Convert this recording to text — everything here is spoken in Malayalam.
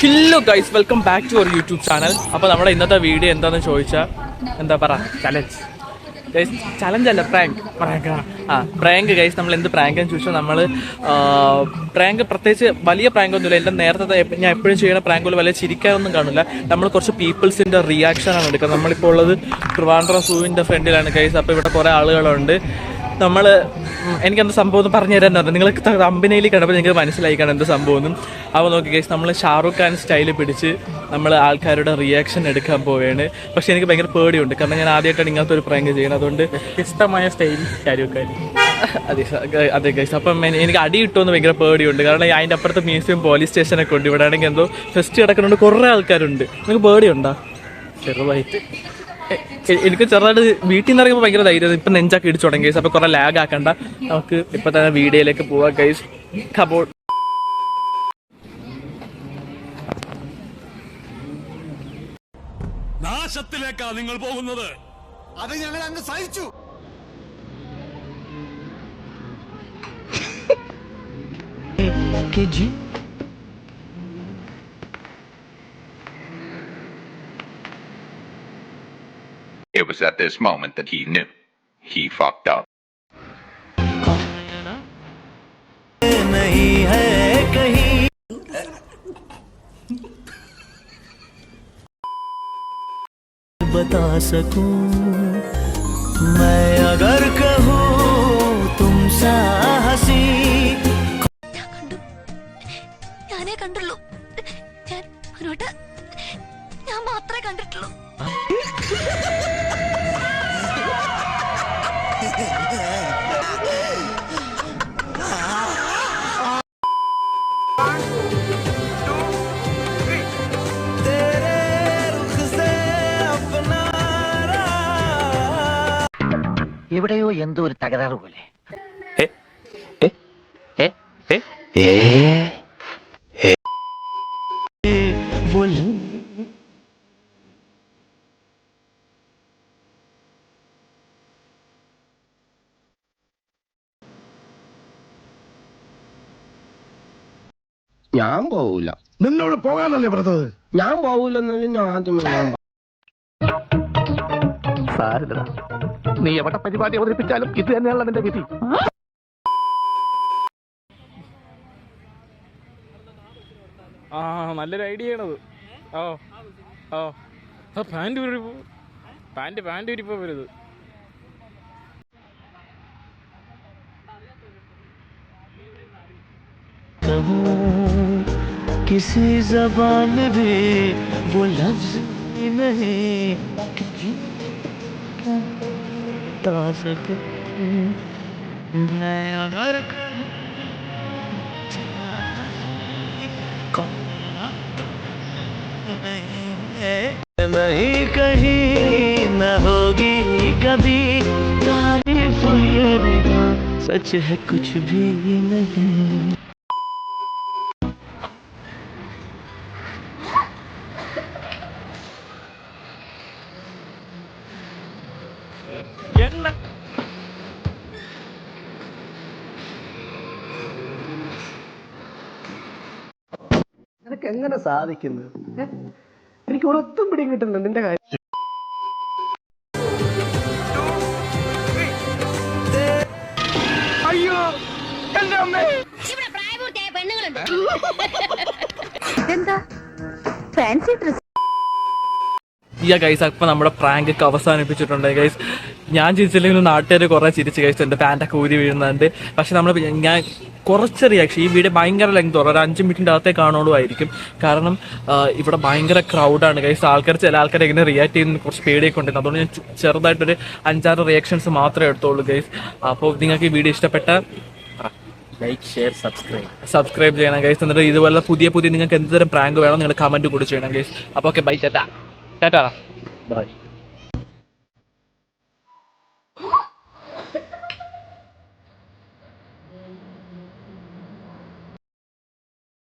Hello guys, welcome back to our YouTube channel. അപ്പോൾ നമ്മുടെ ഇന്നത്തെ വീഡിയോ എന്താണെന്ന് ചോദിച്ചാൽ എന്താ ചലഞ്ച് ഗൈസ്. ചലഞ്ച് അല്ല, പ്രാങ്ക് ഗൈസ്. നമ്മൾ എന്ത് പ്രാങ്കാന്ന് ചോദിച്ചാൽ നമ്മൾ പ്രാങ്ക് പ്രത്യേകിച്ച് വലിയ പ്രാങ്കൊന്നുമില്ല. എൻ്റെ നേരത്തെ ഞാൻ എപ്പോഴും ചെയ്യുന്ന പ്രാങ്കുകൾ വലിയ ചിരിക്കാനൊന്നും കാണില്ല. നമ്മൾ കുറച്ച് പീപ്പിൾസിൻ്റെ റിയാക്ഷനാണ് എടുക്കുന്നത്. നമ്മളിപ്പോൾ ഉള്ളത് ട്രിവാൻഡ്രം സൂവിൻ്റെ ഫ്രണ്ടിലാണ് ഗൈസ്. അപ്പോൾ ഇവിടെ കുറേ ആളുകളുണ്ട്. നമ്മൾ എനിക്കെന്ത് സംഭവം എന്ന് പറഞ്ഞു തരാൻ പറഞ്ഞു, നിങ്ങൾക്ക് കമ്പനിയിൽ കണ്ടപ്പോൾ നിങ്ങൾക്ക് മനസ്സിലായിക്കാണ് എന്ത് സംഭവം എന്നും. അപ്പോൾ നോക്കി ഗൈസ്, നമ്മൾ ഷാറുഖ് ഖാൻ സ്റ്റൈല് പിടിച്ച് നമ്മൾ ആൾക്കാരുടെ റിയാക്ഷൻ എടുക്കാൻ പോവുകയാണ്. പക്ഷേ എനിക്ക് ഭയങ്കര പേടിയുണ്ട്, കാരണം ഞാൻ ആദ്യമായിട്ടാണ് ഇങ്ങനത്തെ ഒരു പ്രാങ്ക് ചെയ്യുന്നത്. അതുകൊണ്ട് ഇഷ്ടമായ സ്റ്റൈൽ ഷാരൂഖ് ഖാൻ. അതെ ഗൈസ്. അപ്പം എനിക്ക് അടി കിട്ടുമെന്ന് ഭയങ്കര പേടിയുണ്ട്, കാരണം അതിൻ്റെ അപ്പുറത്ത് മ്യൂസിയം പോലീസ് സ്റ്റേഷനൊക്കെ ഉണ്ട്. ഇവിടെ ആണെങ്കിൽ എന്തോ ഫെസ്റ്റ് കിടക്കുന്നുണ്ട്, കുറേ ആൾക്കാരുണ്ട്. നിങ്ങൾക്ക് പേടിയുണ്ടോ? ചെറുതായിട്ട് എനിക്ക് ചെറുതായിട്ട് വീട്ടിൽ നിന്ന് ഇറങ്ങുമ്പോൾ ഭയങ്കര ധൈര്യം. ഇപ്പം നെഞ്ചൊക്കെ ഇടിച്ചു തുടങ്ങി ഗൈസ്. അപ്പോൾ കുറേ ലാഗ് ആക്കണ്ട, നമുക്ക് ഇപ്പം തന്നെ വീഡിയോയിലേക്ക് പോവാം ഗൈസ്. കബോർഡ് നാശത്തിലേക്കാ നിങ്ങൾ പോകുന്നത്. അത് ഞങ്ങൾ അങ്ങ് സഹിച്ചു. It was at this moment that he knew he fucked up. बता सकूं मैं अगर कहूं तुम सा हसी. ഞാനേ കണ്ടുള്ളൂ, ഞാൻ മാത്രമേ കണ്ടിട്ടുള്ളൂ. എവിടെയോ എന്തോ ഒരു തകരാറ് പോലെ. ഞാൻ പോവൂല. നിന്നോട് പോകാനല്ലേ പറഞ്ഞത്? ഞാൻ പോവൂലെന്നല്ലേ ഞാൻ ആദ്യമേ. നീ എവിടെ പരിപാടി അവതരിപ്പിച്ചാലും ഇത് തന്നെയാണല്ലോ നിന്റെ വിധി. നല്ലൊരു ഐഡിയ ആണത്. പാൻറ് ഉരിപ്പോ വരുത്. किसी ज़बान में भी वो लफ्ज़ नहीं बता सके मैं अगर नहीं कहीं न होगी कभी तारीफ, ये सच है कुछ भी नहीं. നിനക്ക് എങ്ങനെ സാധിക്കുന്നത്? എനിക്ക് ഒരൊത്തും പിടിയും കിട്ടുന്നില്ല നിന്റെ കാര്യം. അയ്യോ എന്റെ അമ്മേ. ഇവിടെ പ്രായപൂർത്തിയായ പെണ്ണുങ്ങളുണ്ട്. എന്താ ഫാൻസി ഡ്രസ്? ഗൈസ്, അപ്പം നമ്മുടെ പ്രാങ്ക് ഒക്കെ അവസാനിപ്പിച്ചിട്ടുണ്ട് ഗൈസ്. ഞാൻ ചിരിച്ചില്ലെങ്കിലും നാട്ടുകാർ കുറേ ചിരിച്ച് ഗൈസ്. എൻ്റെ പാൻറ്റൊക്കെ ഊരി വീഴുന്നുണ്ട്. പക്ഷെ ഞാൻ കുറച്ച് റിയാക്ഷൻ, ഈ വീഡിയോ ഭയങ്കര ലെങ്ത് ഒരു 5 മിനിറ്റിൻ്റെ അകത്തേ കാണുള്ളൂ ആയിരിക്കും. കാരണം ഇവിടെ ഭയങ്കര ക്രൗഡാണ് ഗൈസ്. ചില ആൾക്കാർ എങ്ങനെ റിയാക്ട് ചെയ്യുന്ന കുറച്ച് പേടിയൊക്കെ ഉണ്ടായിരുന്നു. അതുകൊണ്ട് ഞാൻ ചെറുതായിട്ടൊരു 5-6 റിയാക്ഷൻസ് മാത്രമേ എടുത്തുള്ളൂ ഗൈസ്. അപ്പോൾ നിങ്ങൾക്ക് ഈ വീഡിയോ ഇഷ്ടപ്പെട്ട ലൈക്ക്, ഷെയർ, സബ്സ്ക്രൈബ് ചെയ്യണം ഗൈസ്. എന്നിട്ട് ഇതുപോലെ പുതിയ നിങ്ങൾക്ക് എന്തുതരം പ്രാങ്ക് വേണം നിങ്ങൾ കമൻറ്റ് കൂടി ചെയ്യണം ഗൈസ്. അപ്പോൾ ഓക്കെ, ബൈ. ടാറ്റാ. Bye.